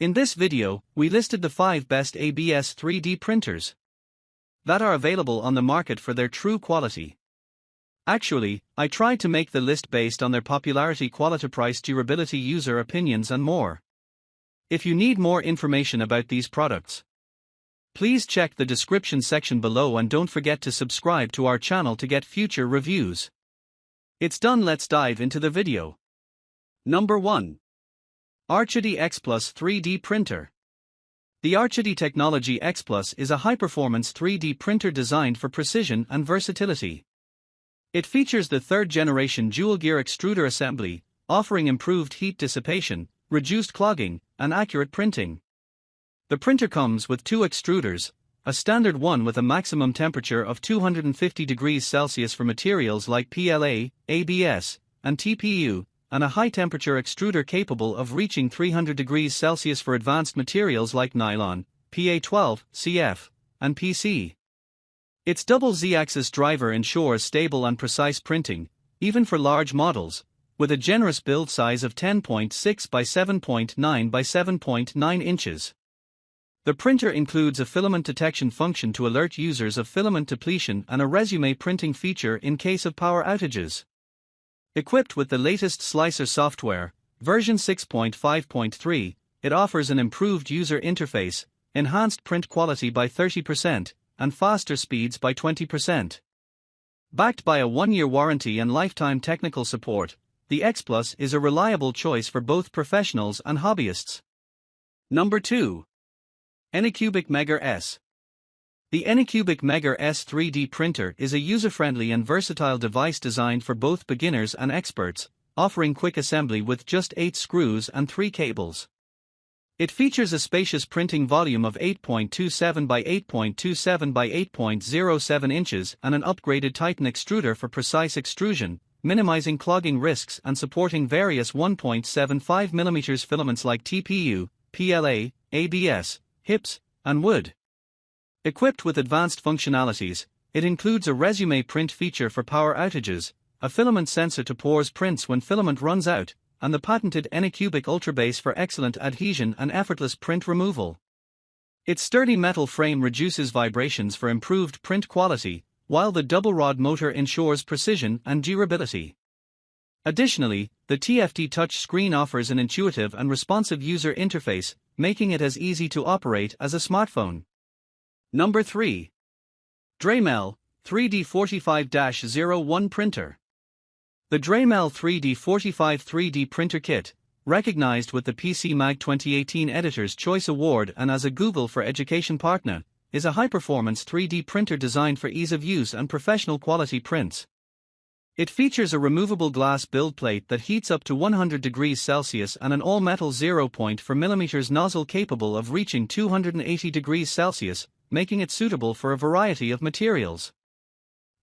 In this video, we listed the 5 best ABS 3D printers that are available on the market for their true quality. Actually, I tried to make the list based on their popularity, quality, price, durability, user opinions and more. If you need more information about these products, please check the description section below and don't forget to subscribe to our channel to get future reviews. It's done, let's dive into the video. Number 1. ANYCUBIC X-PlusⅡ 3D Printer. The ANYCUBIC Technology X-Plus is a high-performance 3D printer designed for precision and versatility. It features the third-generation dual-gear extruder assembly, offering improved heat dissipation, reduced clogging, and accurate printing. The printer comes with 2 extruders, a standard one with a maximum temperature of 250 degrees Celsius for materials like PLA, ABS, and TPU, and a high-temperature extruder capable of reaching 300 degrees Celsius for advanced materials like nylon, PA12, CF, and PC. Its double Z-axis driver ensures stable and precise printing, even for large models, with a generous build size of 10.6 by 7.9 by 7.9 inches. The printer includes a filament detection function to alert users of filament depletion and a resume printing feature in case of power outages. Equipped with the latest slicer software, version 6.5.3, it offers an improved user interface, enhanced print quality by 30%, and faster speeds by 20%. Backed by a 1-year warranty and lifetime technical support, the X-Plus is a reliable choice for both professionals and hobbyists. Number 2. ANYCUBIC Mega S. The ANYCUBIC Mega S 3D printer is a user-friendly and versatile device designed for both beginners and experts, offering quick assembly with just 8 screws and 3 cables. It features a spacious printing volume of 8.27 by 8.27 by 8.07 inches and an upgraded Titan extruder for precise extrusion, minimizing clogging risks and supporting various 1.75mm filaments like TPU, PLA, ABS, HIPS, and wood. Equipped with advanced functionalities, it includes a resume print feature for power outages, a filament sensor to pause prints when filament runs out, and the patented ANYCUBIC Ultra Base for excellent adhesion and effortless print removal. Its sturdy metal frame reduces vibrations for improved print quality, while the double-rod motor ensures precision and durability. Additionally, the TFT touch screen offers an intuitive and responsive user interface, making it as easy to operate as a smartphone. Number 3. Dremel 3D45-01 Printer. The Dremel 3D45 3D Printer Kit, recognized with the PC Mag 2018 Editor's Choice Award and as a Google for Education partner, is a high-performance 3D printer designed for ease of use and professional quality prints. It features a removable glass build plate that heats up to 100 degrees Celsius and an all-metal 0.4mm nozzle capable of reaching 280 degrees Celsius, making it suitable for a variety of materials.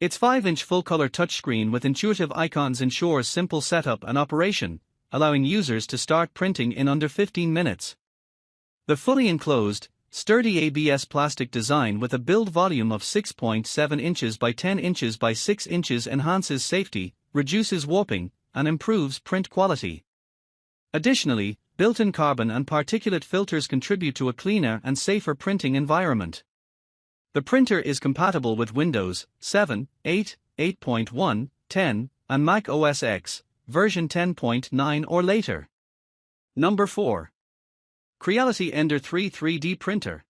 Its 5-inch full-color touchscreen with intuitive icons ensures simple setup and operation, allowing users to start printing in under 15 minutes. The fully enclosed, sturdy ABS plastic design with a build volume of 6.7 inches by 10 inches by 6 inches enhances safety, reduces warping, and improves print quality. Additionally, built-in carbon and particulate filters contribute to a cleaner and safer printing environment. The printer is compatible with Windows 7, 8, 8.1, 10, and Mac OS X, version 10.9 or later. Number 4. Creality Ender 3 3D Printer.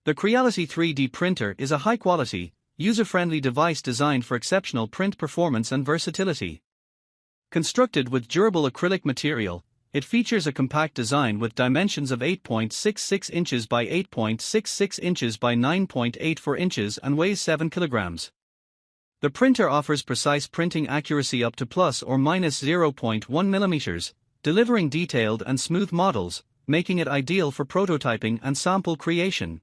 The Creality 3D printer is a high-quality, user-friendly device designed for exceptional print performance and versatility. Constructed with durable acrylic material, it features a compact design with dimensions of 8.66 inches by 8.66 inches by 9.84 inches and weighs 7 kilograms. The printer offers precise printing accuracy up to plus or minus 0.1 millimeters, delivering detailed and smooth models, making it ideal for prototyping and sample creation.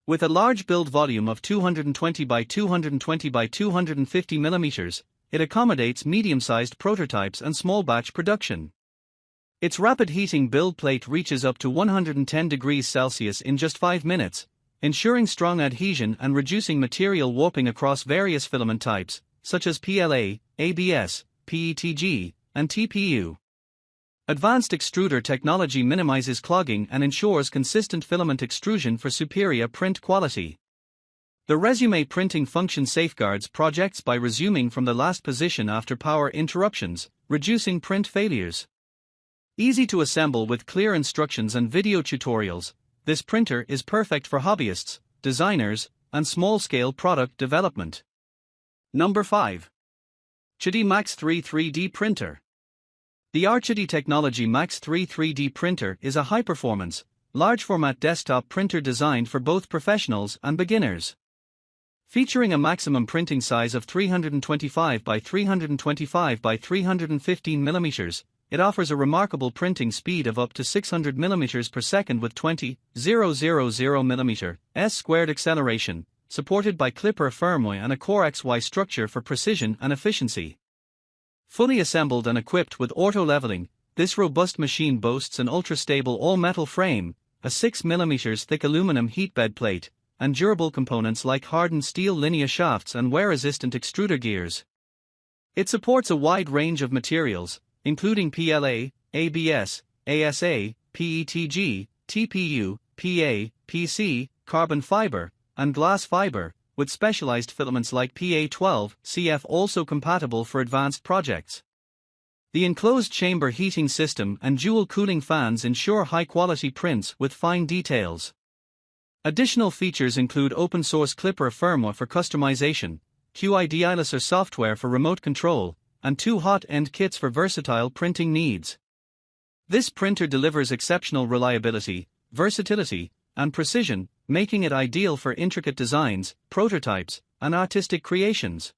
With a large build volume of 220 by 220 by 250 millimeters, it accommodates medium-sized prototypes and small batch production. Its rapid heating build plate reaches up to 110 degrees Celsius in just 5 minutes, ensuring strong adhesion and reducing material warping across various filament types, such as PLA, ABS, PETG, and TPU. Advanced extruder technology minimizes clogging and ensures consistent filament extrusion for superior print quality. The resume printing function safeguards projects by resuming from the last position after power interruptions, reducing print failures. Easy to assemble with clear instructions and video tutorials, this printer is perfect for hobbyists, designers, and small-scale product development. Number 5. QIDI Max 3 3D Printer. The QIDI Technology Max 3 3D printer is a high-performance, large-format desktop printer designed for both professionals and beginners. Featuring a maximum printing size of 325 by 325 by 315 mm, it offers a remarkable printing speed of up to 600 mm per second with 20,000 mm s² acceleration, supported by Clipper firmware and a Core XY structure for precision and efficiency. Fully assembled and equipped with auto-leveling, this robust machine boasts an ultra-stable all-metal frame, a 6 mm thick aluminum heatbed plate, and durable components like hardened steel linear shafts and wear-resistant extruder gears. It supports a wide range of materials, including PLA, ABS, ASA, PETG, TPU, PA, PC, carbon fiber, and glass fiber, with specialized filaments like PA12, CF also compatible for advanced projects. The enclosed chamber heating system and dual cooling fans ensure high-quality prints with fine details. Additional features include open-source Clipper firmware for customization, QIDI software for remote control, and 2 hot-end kits for versatile printing needs. This printer delivers exceptional reliability, versatility, and precision, making it ideal for intricate designs, prototypes, and artistic creations.